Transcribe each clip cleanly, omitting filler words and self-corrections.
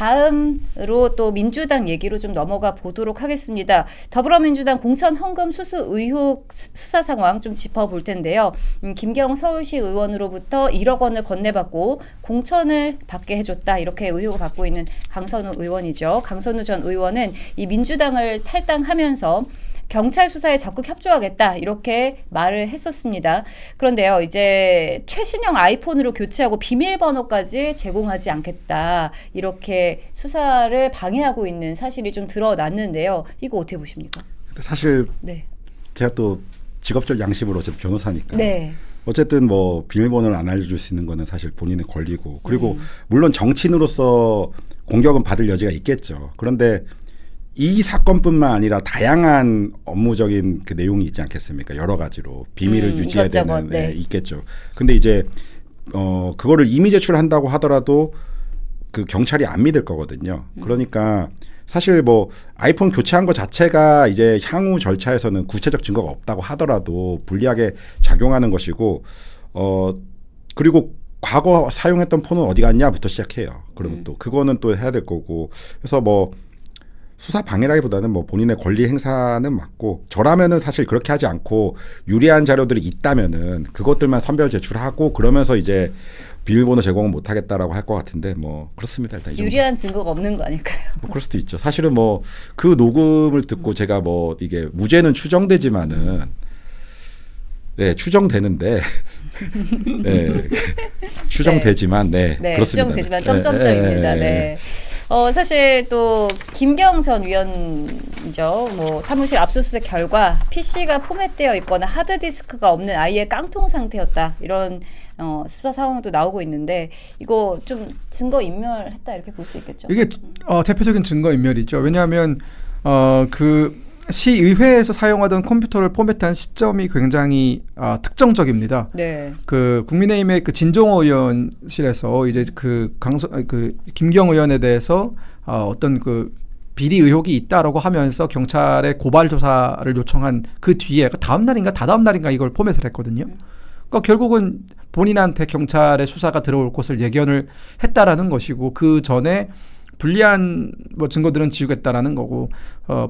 다음으로 또 민주당 얘기로 좀 넘어가 보도록 하겠습니다. 더불어민주당 공천 헌금 수수 의혹 수사 상황 좀 짚어볼 텐데요. 김경 서울시 의원으로부터 1억 원을 건네받고 공천을 받게 해줬다, 이렇게 의혹을 받고 있는 강선우 의원이죠. 강선우 전 의원은 이 민주당을 탈당하면서 경찰 수사에 적극 협조하겠다, 이렇게 말을 했었습니다. 그런데요, 이제 최신형 아이폰으로 교체하고 비밀번호까지 제공하지 않겠다, 이렇게 수사를 방해하고 있는 사실이 좀 드러났는데요. 이거 어떻게 보십니까? 사실 네. 제가 또 직업적 양심으로 어쨌든 변호사니까 네. 어쨌든 뭐 비밀번호를 안 알려줄 수 있는 거는 사실 본인의 권리고, 그리고 물론 정치인으로서 공격은 받을 여지가 있겠죠. 그런데 이 사건뿐만 아니라 다양한 업무적인 그 내용이 있지 않겠습니까? 여러 가지로 비밀을 유지해야 되는 네. 있겠죠. 근데 이제 그거를 이미 제출한다고 하더라도 그 경찰이 안 믿을 거거든요. 그러니까 사실 뭐 아이폰 교체한 것 자체가 이제 향후 절차에서는 구체적 증거가 없다고 하더라도 불리하게 작용하는 것이고, 그리고 과거 사용했던 폰은 어디 갔냐부터 시작해요. 그러면 또 그거는 또 해야 될 거고, 그래서 뭐 수사 방해라기보다는 뭐 본인의 권리 행사는 맞고, 저라면은 사실 그렇게 하지 않고 유리한 자료들이 있다면은 그것들만 선별 제출하고 그러면서 이제 비밀번호 제공은 못하겠다라고 할 것 같은데, 뭐 그렇습니다. 일단 유리한 증거가 없는 거 아닐까요? 뭐 그럴 수도 있죠. 사실은 뭐 그 녹음을 듣고 제가 뭐 이게 무죄는 추정되지만은 네, 추정되는데 네, 추정되지만 네, 네, 그렇습니다. 추정되지만 점점점입니다. 네. 사실 또 김경 전 위원이죠. 뭐 사무실 압수수색 결과 PC가 포맷되어 있거나 하드디스크가 없는 아예 깡통 상태였다, 이런 수사 상황도 나오고 있는데, 이거 좀 증거 인멸했다, 이렇게 볼 수 있겠죠. 이게 대표적인 증거 인멸이죠. 왜냐하면 그 시의회에서 사용하던 컴퓨터를 포맷한 시점이 굉장히 특정적입니다. 네. 그 국민의힘의 그 진종호 의원실에서 이제 그 김경 의원에 대해서 어떤 그 비리 의혹이 있다라고 하면서 경찰에 고발 조사를 요청한 그 뒤에 다음 날인가 다다음 날인가 이걸 포맷을 했거든요. 그러니까 결국은 본인한테 경찰의 수사가 들어올 것을 예견을 했다라는 것이고, 그 전에 불리한 뭐 증거들은 지우겠다라는 거고,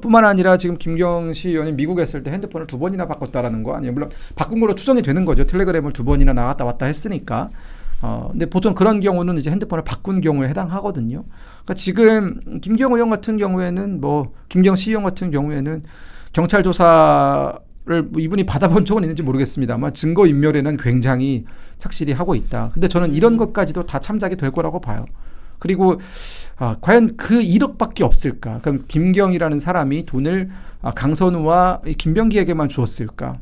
뿐만 아니라 지금 김경시 의원이 미국에 있을 때 핸드폰을 2번이나 바꿨다라는 거 아니에요. 물론 바꾼 걸로 추정이 되는 거죠. 텔레그램을 2번이나 나갔다 왔다 했으니까. 근데 보통 그런 경우는 이제 핸드폰을 바꾼 경우에 해당하거든요. 그러니까 지금 김경 의원 같은 경우에는, 뭐 김경시 의원 같은 경우에는 경찰 조사를 뭐 이분이 받아본 적은 있는지 모르겠습니다만 증거 인멸에는 굉장히 착실히 하고 있다. 근데 저는 이런 것까지도 다 참작이 될 거라고 봐요. 그리고 과연 그 1억밖에 없을까? 그럼 김경이라는 사람이 돈을 강선우와 김병기에게만 주었을까?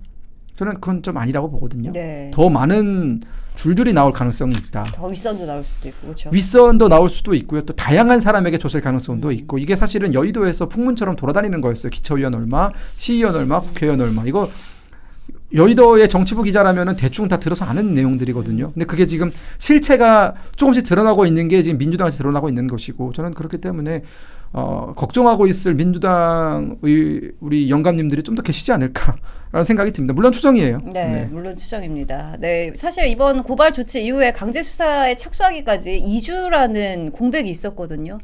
저는 그건 좀 아니라고 보거든요. 네. 더 많은 줄줄이 나올 가능성이 있다. 더 윗선도 나올 수도 있고, 그렇죠. 윗선도 나올 수도 있고요. 또 다양한 사람에게 줬을 가능성도 있고, 이게 사실은 여의도에서 풍문처럼 돌아다니는 거였어요. 기초의원 얼마, 시의원 얼마, 국회의원 얼마. 이거 여의도의 정치부 기자라면은 대충 다 들어서 아는 내용들이거든요. 근데 그게 지금 실체가 조금씩 드러나고 있는 게 지금 민주당에서 드러나고 있는 것이고, 저는 그렇기 때문에 걱정하고 있을 민주당의 우리 영감님들이 좀 더 계시지 않을까라는 생각이 듭니다. 물론 추정이에요. 네, 물론 추정입니다. 네, 사실 이번 고발 조치 이후에 강제 수사에 착수하기까지 2주라는 공백이 있었거든요.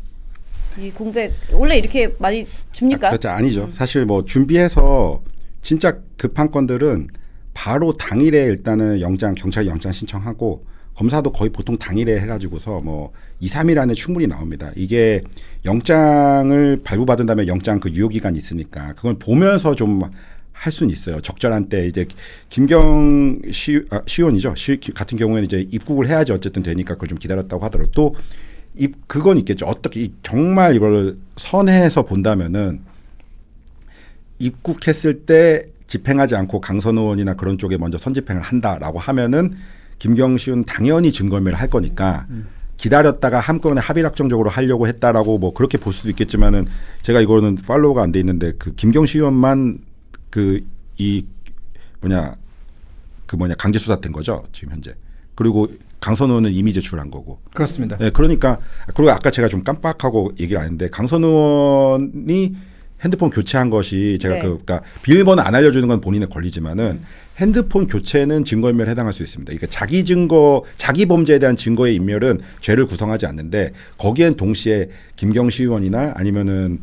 이 공백 원래 이렇게 많이 줍니까? 그렇죠. 아니죠. 사실 뭐 준비해서 진짜 급한 건들은 바로 당일에 일단은 경찰 영장 신청하고, 검사도 거의 보통 당일에 해가지고서 뭐 2, 3일 안에 충분히 나옵니다. 이게 영장을 발부받은 다음에 영장 그 유효기간이 있으니까 그걸 보면서 좀 할 수는 있어요. 적절한 때. 이제 김경 시의원이죠. 같은 경우에는 이제 입국을 해야지 어쨌든 되니까 그걸 좀 기다렸다고 하더라도, 또 그건 있겠죠. 어떻게 정말 이걸 선회해서 본다면은 입국했을 때 집행하지 않고 강선우 의원이나 그런 쪽에 먼저 선집행을 한다라고 하면은 김경시은 당연히 증거인멸을 할 거니까 기다렸다가 한꺼번에 합의락정적으로 하려고 했다라고 뭐 그렇게 볼 수도 있겠지만은, 제가 이거는 팔로우가 안 돼 있는데 그 김경시 의원만 강제 수사된 거죠 지금 현재. 그리고 강선우 의원은 이미 제출한 거고. 그렇습니다. 네, 그러니까 그리고 아까 제가 좀 깜빡하고 얘기를 안 했는데, 강선우 의원이 핸드폰 교체한 것이 제가 네. 그러니까 비밀번호 안 알려주는 건 본인의 권리지만은 핸드폰 교체는 증거인멸에 해당할 수 있습니다. 그러니까 자기 증거, 자기 범죄에 대한 증거의 인멸은 죄를 구성하지 않는데 거기엔 동시에 김경시 의원이나 아니면은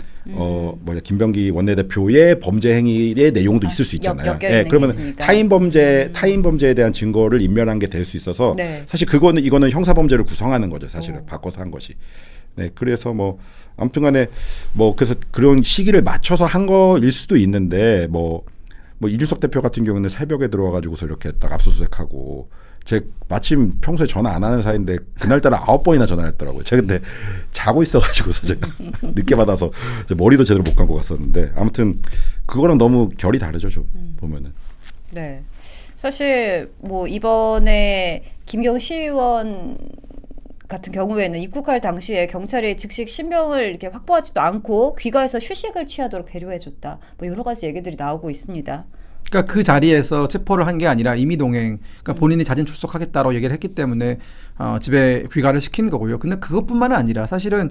김병기 원내대표의 범죄 행위의 내용도 있을 수 있잖아요. 엮여 그러면 있으니까. 타인 범죄에 대한 증거를 인멸한 게 될 수 있어서 네. 사실 이거는 형사 범죄를 구성하는 거죠. 사실은 바꿔서 한 것이. 네, 그래서 뭐 아무튼간에 뭐 그래서 그런 시기를 맞춰서 한 거일 수도 있는데 뭐 이준석 대표 같은 경우는 새벽에 들어와가지고서 이렇게 딱 압수수색하고 제 마침 평소에 전화 안 하는 사이인데 그날따라 9번이나 전화를 했더라고요. 제가 근데 자고 있어가지고서 제가 늦게 받아서 머리도 제대로 못 감고 갔었는데 아무튼 그거랑 너무 결이 다르죠, 좀 보면은. 네. 사실 뭐 이번에 김경시 의원 같은 경우에는 입국할 당시에 경찰이 즉시 신병을 이렇게 확보하지도 않고 귀가해서 휴식을 취하도록 배려해줬다. 뭐 여러 가지 얘기들이 나오고 있습니다. 그러니까 그 자리에서 체포를 한 게 아니라 임의동행, 그러니까 본인이 자진 출석하겠다고 얘기를 했기 때문에 집에 귀가를 시킨 거고요. 근데 그것뿐만 아니라 사실은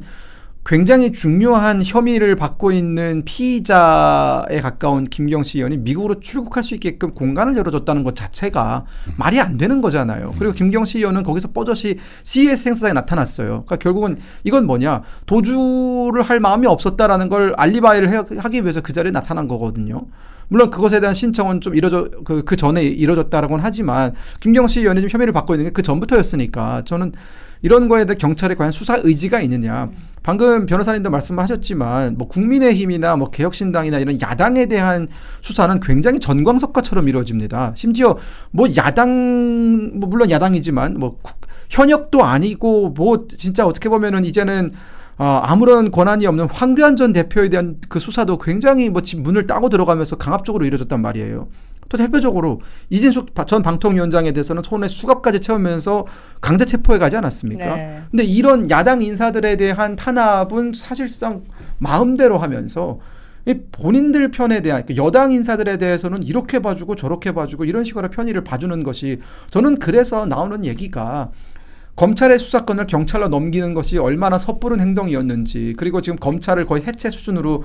굉장히 중요한 혐의를 받고 있는 피의자에 가까운 김경시 의원이 미국으로 출국할 수 있게끔 공간을 열어줬다는 것 자체가 말이 안 되는 거잖아요. 그리고 김경시 의원은 거기서 뻐젓이 CS 행사장에 나타났어요. 그러니까 결국은 이건 뭐냐, 도주를 할 마음이 없었다라는 걸 알리바이를 하기 위해서 그 자리에 나타난 거거든요. 물론 그것에 대한 신청은 좀 그 전에 이뤄졌다라고는 하지만 김경시 의원이 지금 혐의를 받고 있는 게 그 전부터였으니까 저는 이런 거에 대해 경찰에 과연 수사 의지가 있느냐. 방금 변호사님도 말씀하셨지만 뭐 국민의힘이나 뭐 개혁신당이나 이런 야당에 대한 수사는 굉장히 전광석화처럼 이루어집니다. 심지어 뭐 야당, 뭐 물론 야당이지만 뭐 현역도 아니고 뭐 진짜 어떻게 보면은 이제는 아무런 권한이 없는 황교안 전 대표에 대한 그 수사도 굉장히 뭐 집 문을 따고 들어가면서 강압적으로 이루어졌단 말이에요. 또 대표적으로 이진숙 전 방통위원장에 대해서는 손에 수갑까지 채우면서 강제 체포해 가지 않았습니까? 네. 근데 이런 야당 인사들에 대한 탄압은 사실상 마음대로 하면서 이 본인들 편에 대한 여당 인사들에 대해서는 이렇게 봐주고 저렇게 봐주고 이런 식으로 편의를 봐주는 것이, 저는 그래서 나오는 얘기가 검찰의 수사권을 경찰로 넘기는 것이 얼마나 섣부른 행동이었는지, 그리고 지금 검찰을 거의 해체 수준으로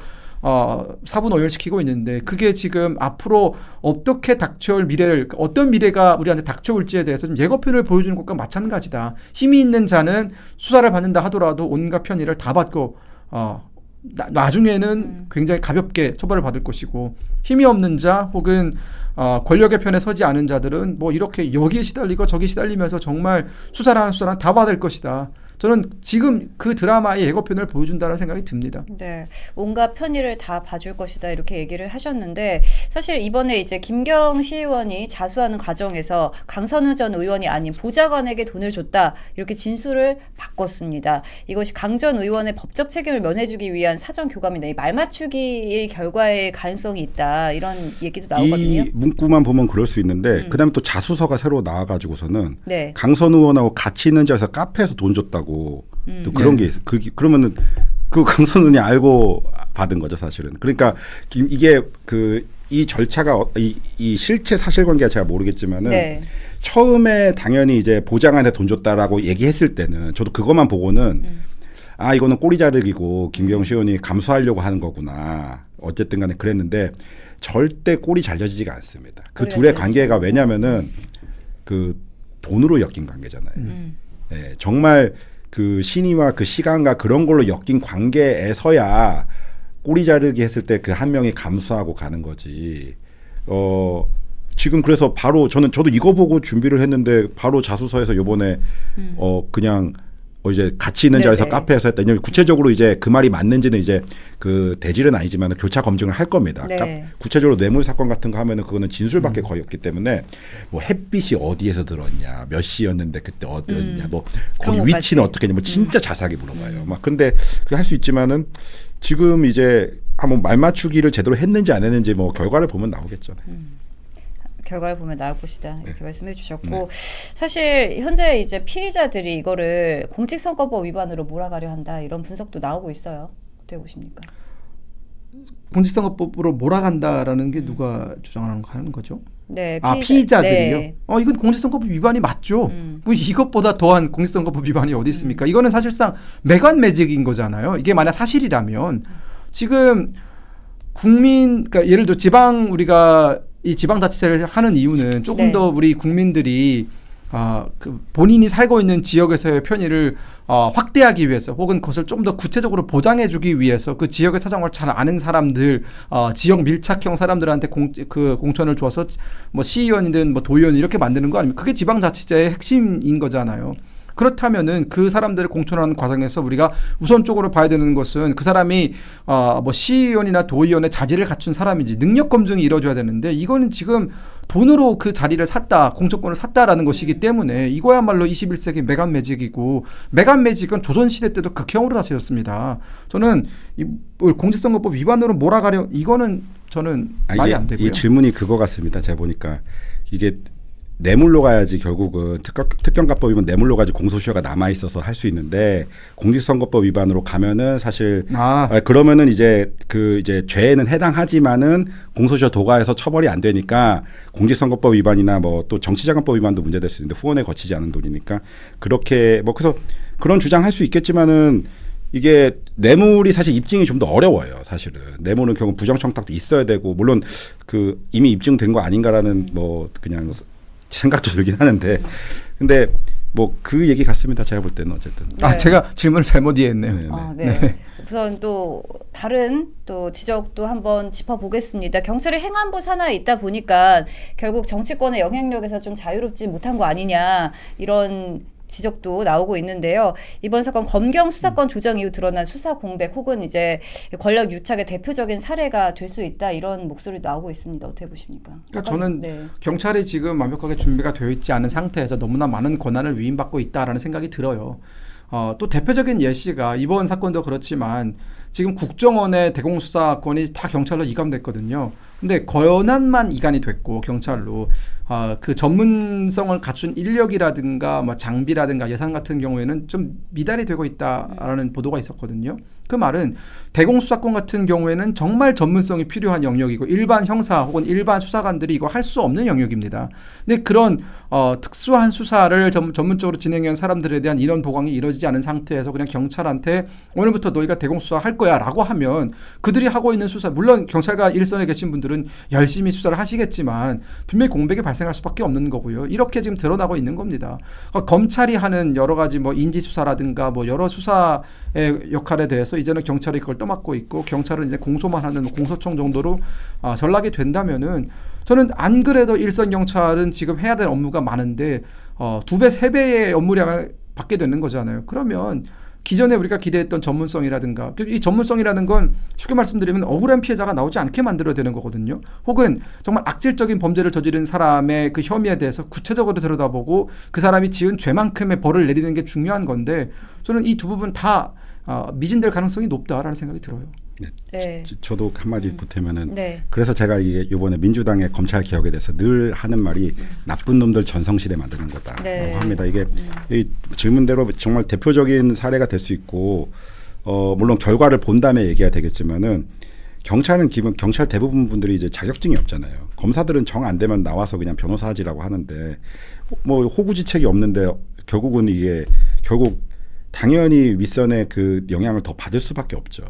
사분 오열시키고 있는데 그게 지금 앞으로 어떻게 닥쳐올 미래를, 어떤 미래가 우리한테 닥쳐올지에 대해서 좀 예고편을 보여주는 것과 마찬가지다. 힘이 있는 자는 수사를 받는다 하더라도 온갖 편의를 다 받고 나중에는 굉장히 가볍게 처벌을 받을 것이고, 힘이 없는 자 혹은 권력의 편에 서지 않은 자들은 뭐 이렇게 여기에 시달리고 저기 시달리면서 정말 수사를 하는 수사를 다 받을 것이다. 저는 지금 그 드라마의 예고편을 보여준다는 생각이 듭니다. 네, 온갖 편의를 다 봐줄 것이다 이렇게 얘기를 하셨는데, 사실 이번에 이제 김경시 의원이 자수하는 과정에서 강선우 전 의원이 아닌 보좌관에게 돈을 줬다 이렇게 진술을 바꿨습니다. 이것이 강 전 의원의 법적 책임을 면해주기 위한 사전 교감이나 말 맞추기의 결과의 가능성이 있다 이런 얘기도 나오거든요. 이 문구만 보면 그럴 수 있는데 그다음에 또 자수서가 새로 나와가지고서는 네. 강선우 의원하고 같이 있는 자리에서 카페에서 돈 줬다고 또 그런 게 있어요. 그러면은 그 강선우이 알고 받은 거죠, 사실은. 그러니까 이게 이 절차가 이 실체 사실관계가 제가 모르겠지만은 네. 처음에 당연히 이제 보좌관한테 돈 줬다라고 얘기했을 때는 저도 그것만 보고는 이거는 꼬리 자르기고 김경시 의원이 감수하려고 하는 거구나. 어쨌든 간에 그랬는데 절대 꼬리 잘려지지가 않습니다. 그 둘의 관계가 왜냐면은 그 돈으로 엮인 관계잖아요. 네, 정말 그 신의와 그 시간과 그런 걸로 엮인 관계에서야 꼬리 자르기 했을 때 그 한 명이 감수하고 가는 거지. 지금 그래서 바로 저도 이거 보고 준비를 했는데 바로 자수서에서 요번에 그냥 이제 같이 있는 자리에서 네네. 카페에서 했다. 왜냐면 구체적으로 이제 그 말이 맞는지는 이제 그 대질은 아니지만 교차 검증을 할 겁니다. 네. 구체적으로 뇌물 사건 같은 거 하면은 그거는 진술밖에 거의 없기 때문에 뭐 햇빛이 어디에서 들었냐, 몇 시였는데 그때 어디였냐, 뭐 거기 그런 위치는 것까지. 어떻게 했냐, 뭐 진짜 자세하게 물어봐요. 막 근데 그게 할 수 있지만은 지금 이제 한번 말 맞추기를 제대로 했는지 안 했는지 뭐 결과를 보면 나오겠죠. 결과를 보면 나올 것이다 이렇게 말씀해 주셨고, 네. 사실 현재 이제 피의자들이 이거를 공직선거법 위반으로 몰아가려 한다 이런 분석도 나오고 있어요. 어떻게 보십니까? 공직선거법으로 몰아간다라는 게 누가 주장하는 거죠? 네, 피의자들이요? 네. 이건 공직선거법 위반이 맞죠. 뭐 이것보다 더한 공직선거법 위반이 어디 있습니까? 이거는 사실상 매관매직인 거잖아요. 이게 만약 사실이라면 지금 그러니까 예를 들어 우리가 이 지방자치제를 하는 이유는 조금 네. 더 우리 국민들이 그 본인이 살고 있는 지역에서의 편의를 확대하기 위해서 혹은 그것을 좀 더 구체적으로 보장해주기 위해서 그 지역의 사정을 잘 아는 사람들, 지역 밀착형 사람들한테 공천을 줘서 뭐 시의원이든 뭐 도의원 이렇게 만드는 거 아닙니까? 그게 지방자치제의 핵심인 거잖아요. 그렇다면은 그 사람들을 공천하는 과정에서 우리가 우선적으로 봐야 되는 것은 그 사람이 뭐 시의원이나 도의원의 자질을 갖춘 사람인지 능력 검증이 이루어져야 되는데 이거는 지금 돈으로 그 자리를 샀다, 공천권을 샀다라는 것이기 때문에 이거야말로 21세기 메간 매직이고 메간 매직은 조선시대 때도 극형으로 다스렸습니다. 저는 이 공직선거법 위반으로 몰아가려 이거는 저는 말이 안 되고요. 이 질문이 그거 같습니다. 제가 보니까 이게 뇌물로 가야지 결국은 특경가법이면 뇌물로 가지 공소시효가 남아 있어서 할 수 있는데 공직선거법 위반으로 가면은 사실 그러면은 이제 죄에는 해당하지만은 공소시효 도과해서 처벌이 안 되니까 공직선거법 위반이나 뭐 또 정치자금법 위반도 문제될 수 있는데 후원에 거치지 않은 돈이니까 그렇게 뭐 그래서 그런 주장할 수 있겠지만은 이게 뇌물이 사실 입증이 좀 더 어려워요. 사실은 뇌물은 결국 부정청탁도 있어야 되고 물론 그 이미 입증된 거 아닌가라는 뭐 그냥 생각도 들긴 하는데 근데 뭐 그 얘기 같습니다. 제가 볼 때는 어쨌든. 네. 제가 질문을 잘못 이해했네요. 네. 우선 또 다른 또 지적도 한번 짚어보겠습니다. 경찰의 행안부 산하에 있다 보니까 결국 정치권의 영향력에서 좀 자유롭지 못한 거 아니냐 이런 지적도 나오고 있는데요. 이번 사건 검경 수사권 조정 이후 드러난 수사 공백 혹은 이제 권력 유착의 대표적인 사례가 될 수 있다 이런 목소리 나오고 있습니다. 어떻게 보십니까? 그러니까 저는 경찰이 지금 완벽하게 준비가 되어 있지 않은 상태에서 너무나 많은 권한을 위임받고 있다라는 생각이 들어요. 또 대표적인 예시가 이번 사건도 그렇지만 지금 국정원의 대공수사권이 다 경찰로 이관됐거든요. 근데 권한만 이관이 됐고 경찰로 그 전문성을 갖춘 인력이라든가 뭐 장비라든가 예산 같은 경우에는 좀 미달이 되고 있다라는 보도가 있었거든요. 그 말은 대공수사권 같은 경우에는 정말 전문성이 필요한 영역이고 일반 형사 혹은 일반 수사관들이 이거 할 수 없는 영역입니다. 근데 그런 특수한 수사를 전문적으로 진행한 사람들에 대한 인원 보강이 이루어지지 않은 상태에서 그냥 경찰한테 오늘부터 너희가 대공수사 할 거야 라고 하면 그들이 하고 있는 수사 물론 경찰과 일선에 계신 분들은 열심히 수사를 하시겠지만 분명히 공백이 발생할 수밖에 없는 거고요. 이렇게 지금 드러나고 있는 겁니다. 검찰이 하는 여러 가지 뭐 인지수사라든가 뭐 여러 수사의 역할에 대해서 이제는 경찰이 그걸 떠맡고 있고 경찰은 이제 공소만 하는 공소청 정도로 전락이 된다면은 저는 안 그래도 일선 경찰은 지금 해야 될 업무가 많은데 2배, 3배의 업무량을 받게 되는 거잖아요. 그러면 기존에 우리가 기대했던 전문성이라든가 이 전문성이라는 건 쉽게 말씀드리면 억울한 피해자가 나오지 않게 만들어야 되는 거거든요. 혹은 정말 악질적인 범죄를 저지른 사람의 그 혐의에 대해서 구체적으로 들여다보고 그 사람이 지은 죄만큼의 벌을 내리는 게 중요한 건데 저는 이 두 부분 다 미진될 가능성이 높다라는 생각이 들어요. 네. 저도 한마디 보태면은 네. 그래서 제가 이게 이번에 민주당의 검찰 개혁에 대해서 늘 하는 말이 나쁜 놈들 전성시대 만드는 거다라고 합니다. 이게 이 질문대로 정말 대표적인 사례가 될 수 있고 물론 결과를 본 다음에 얘기가 되겠지만은 경찰은 경찰 대부분 분들이 이제 자격증이 없잖아요. 검사들은 정 안 되면 나와서 그냥 변호사 하지라고 하는데 뭐 호구지책이 없는데 결국은 이게 결국 당연히 윗선의 그 영향을 더 받을 수밖에 없죠.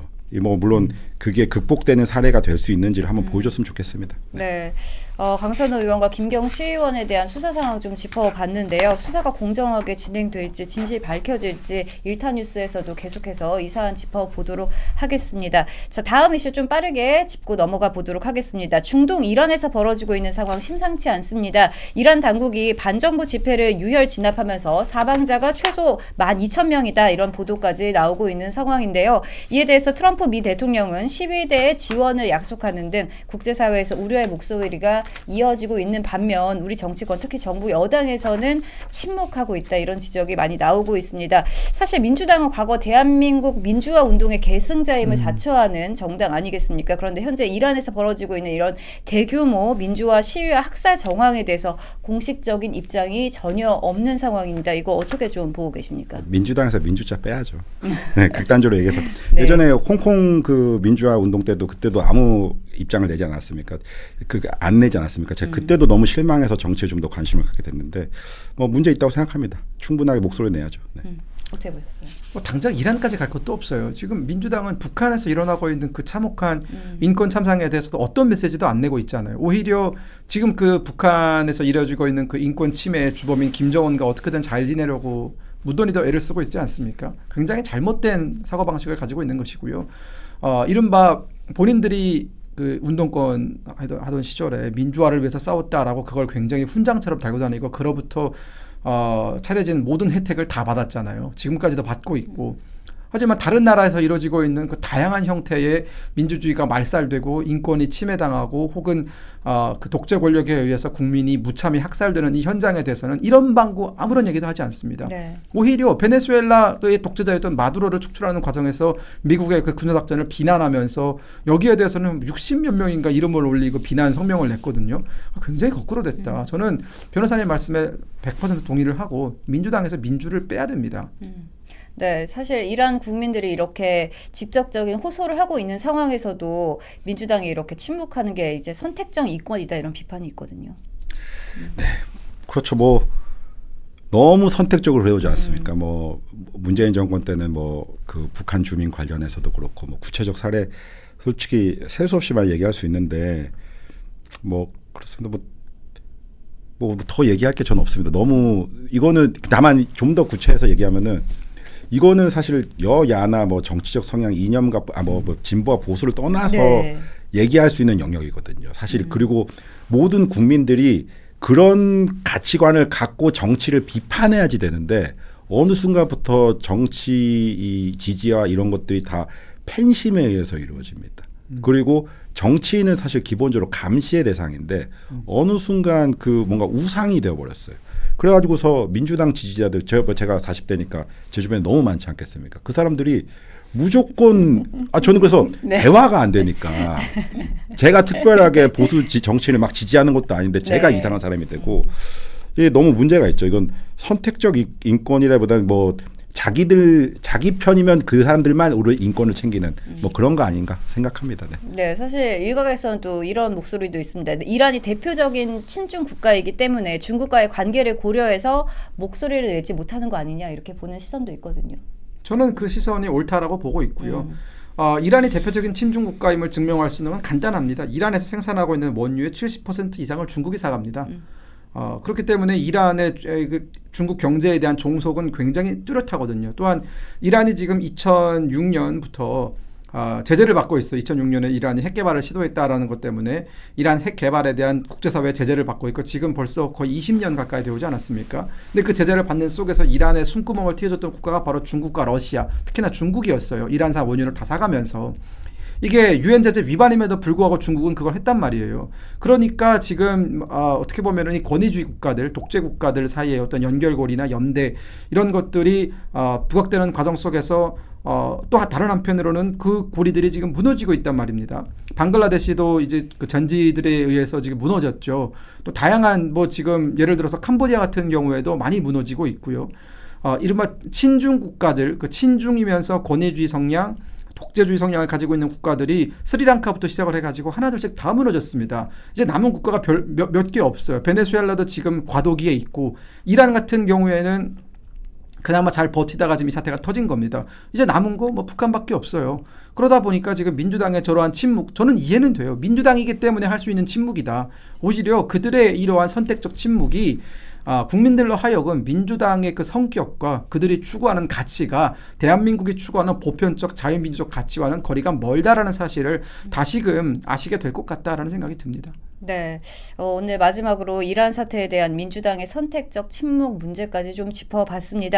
뭐 물론 그게 극복되는 사례가 될 수 있는지를 한번 보여줬으면 좋겠습니다. 네. 강선우 의원과 김경 시의원에 대한 수사 상황 좀 짚어봤는데요. 수사가 공정하게 진행될지 진실이 밝혀질지 일타뉴스에서도 계속해서 이 사안 짚어보도록 하겠습니다. 자, 다음 이슈 좀 빠르게 짚고 넘어가 보도록 하겠습니다. 중동 이란에서 벌어지고 있는 상황 심상치 않습니다. 이란 당국이 반정부 집회를 유혈 진압하면서 사망자가 최소 12,000명이다 이런 보도까지 나오고 있는 상황인데요. 이에 대해서 트럼프 미 대통령은 시위대의 지원을 약속하는 등 국제사회에서 우려의 목소리가 이어지고 있는 반면 우리 정치권 특히 정부 여당에서는 침묵하고 있다 이런 지적이 많이 나오고 있습니다. 사실 민주당은 과거 대한민국 민주화 운동의 계승자임을 자처하는 정당 아니겠습니까? 그런데 현재 이란에서 벌어지고 있는 이런 대규모 민주화 시위와 학살 정황에 대해서 공식적인 입장이 전혀 없는 상황입니다. 이거 어떻게 좀 보고 계십니까? 민주당에서 민주자 빼야죠. 네, 극단적으로 얘기해서 네. 예전에 홍콩 그 민주화 운동 때도 그때도 아무 입장을 내지 않았습니까? 안 내지 않았습니까? 제가 그때도 너무 실망해서 정치에 좀 더 관심을 갖게 됐는데 뭐 문제 있다고 생각합니다. 충분하게 목소리 내야죠. 네. 어떻게 보셨어요? 뭐 당장 이란까지 갈 것도 없어요. 지금 민주당은 북한에서 일어나고 있는 그 참혹한 인권 참상에 대해서도 어떤 메시지도 안 내고 있잖아요. 오히려 지금 그 북한에서 이뤄지고 있는 그 인권 침해의 주범인 김정은과 어떻게든 잘 지내려고 무던히 더 애를 쓰고 있지 않습니까? 굉장히 잘못된 사고방식을 가지고 있는 것이고요. 이른바 본인들이 그 운동권 하던 시절에 민주화를 위해서 싸웠다라고 그걸 굉장히 훈장처럼 달고 다니고 그로부터 차려진 모든 혜택을 다 받았잖아요. 지금까지도 받고 있고. 하지만 다른 나라에서 이루어지고 있는 그 다양한 형태의 민주주의가 말살되고 인권이 침해당하고 혹은 그 독재 권력에 의해서 국민이 무참히 학살되는 이 현장에 대해서는 이런 방구 아무런 얘기도 하지 않습니다. 네. 오히려 베네수엘라의 독재자였던 마두로를 축출하는 과정에서 미국의 그 군사작전을 비난하면서 여기에 대해서는 60몇 명인가 이름을 올리고 비난 성명을 냈거든요. 굉장히 거꾸로 됐다. 저는 변호사님 말씀에 100% 동의를 하고 민주당에서 민주를 빼야 됩니다. 네, 사실 이란 국민들이 이렇게 직접적인 호소를 하고 있는 상황에서도 민주당이 이렇게 침묵하는 게 이제 선택적 이권이다 이런 비판이 있거든요. 그렇죠. 뭐 너무 선택적으로 배우지 않습니까? 뭐 문재인 정권 때는 뭐 그 북한 주민 관련해서도 그렇고 뭐 구체적 사례 솔직히 셀 수 없이 많이 얘기할 수 있는데 뭐 그렇습니다. 뭐 더 얘기할 게 전 없습니다. 너무 이거는 다만 좀 더 구체해서 얘기하면은 이거는 사실 여야나 뭐 정치적 성향 이념과 뭐 진보와 보수를 떠나서 네. 얘기할 수 있는 영역이거든요. 사실 그리고 모든 국민들이 그런 가치관을 갖고 정치를 비판해야지 되는데 어느 순간부터 정치 이 지지와 이런 것들이 다 팬심에 의해서 이루어집니다. 그리고 정치인은 사실 기본적으로 감시의 대상인데 어느 순간 그 뭔가 우상이 되어버렸어요. 그래가지고서 민주당 지지자들 제가 40대니까 제 주변에 너무 많지 않겠습니까? 그 사람들이 무조건 저는 그래서 네. 대화가 안 되니까 제가 특별하게 보수 정치인을 막 지지하는 것도 아닌데 제가 네. 이상한 사람이 되고 이게 너무 문제가 있죠. 이건 선택적 인권이라보다는 뭐 자기 편이면 그 사람들만 오히려 인권을 챙기는 뭐 그런 거 아닌가 생각합니다. 네. 네, 사실 일각에서는 또 이런 목소리도 있습니다. 이란이 대표적인 친중 국가이기 때문에 중국과의 관계를 고려해서 목소리를 내지 못하는 거 아니냐 이렇게 보는 시선도 있거든요. 저는 그 시선이 옳다라고 보고 있고요. 이란이 대표적인 친중 국가임을 증명할 수 있는 건 간단합니다. 이란에서 생산하고 있는 원유의 70% 이상을 중국이 사갑니다. 그렇기 때문에 이란의 그 중국 경제에 대한 종속은 굉장히 뚜렷하거든요. 또한 이란이 지금 2006년부터 제재를 받고 있어요. 2006년에 이란이 핵 개발을 시도했다라는 것 때문에 이란 핵 개발에 대한 국제사회의 제재를 받고 있고 지금 벌써 거의 20년 가까이 되지 않았습니까? 근데 그 제재를 받는 속에서 이란의 숨구멍을 틔워줬던 국가가 바로 중국과 러시아, 특히나 중국이었어요. 이란산 원유를 다 사가면서. 이게 유엔 제재 위반임에도 불구하고 중국은 그걸 했단 말이에요. 그러니까 지금 어떻게 보면은 이 권위주의 국가들, 독재 국가들 사이에 어떤 연결고리나 연대 이런 것들이 부각되는 과정 속에서 또 다른 한편으로는 그 고리들이 지금 무너지고 있단 말입니다. 방글라데시도 이제 그 전지들에 의해서 지금 무너졌죠. 또 다양한 뭐 지금 예를 들어서 캄보디아 같은 경우에도 많이 무너지고 있고요. 이른바 친중 국가들, 그 친중이면서 권위주의 성향, 독재주의 성향을 가지고 있는 국가들이 스리랑카부터 시작을 해가지고 하나둘씩 다 무너졌습니다. 이제 남은 국가가 몇 개 없어요. 베네수엘라도 지금 과도기에 있고 이란 같은 경우에는 그나마 잘 버티다가 지금 이 사태가 터진 겁니다. 이제 남은 거 뭐 북한밖에 없어요. 그러다 보니까 지금 민주당의 저러한 침묵, 저는 이해는 돼요. 민주당이기 때문에 할 수 있는 침묵이다. 오히려 그들의 이러한 선택적 침묵이 국민들로 하여금 민주당의 그 성격과 그들이 추구하는 가치가 대한민국이 추구하는 보편적 자유민주적 가치와는 거리가 멀다라는 사실을 다시금 아시게 될 것 같다라는 생각이 듭니다. 네, 오늘 마지막으로 이란 사태에 대한 민주당의 선택적 침묵 문제까지 좀 짚어봤습니다.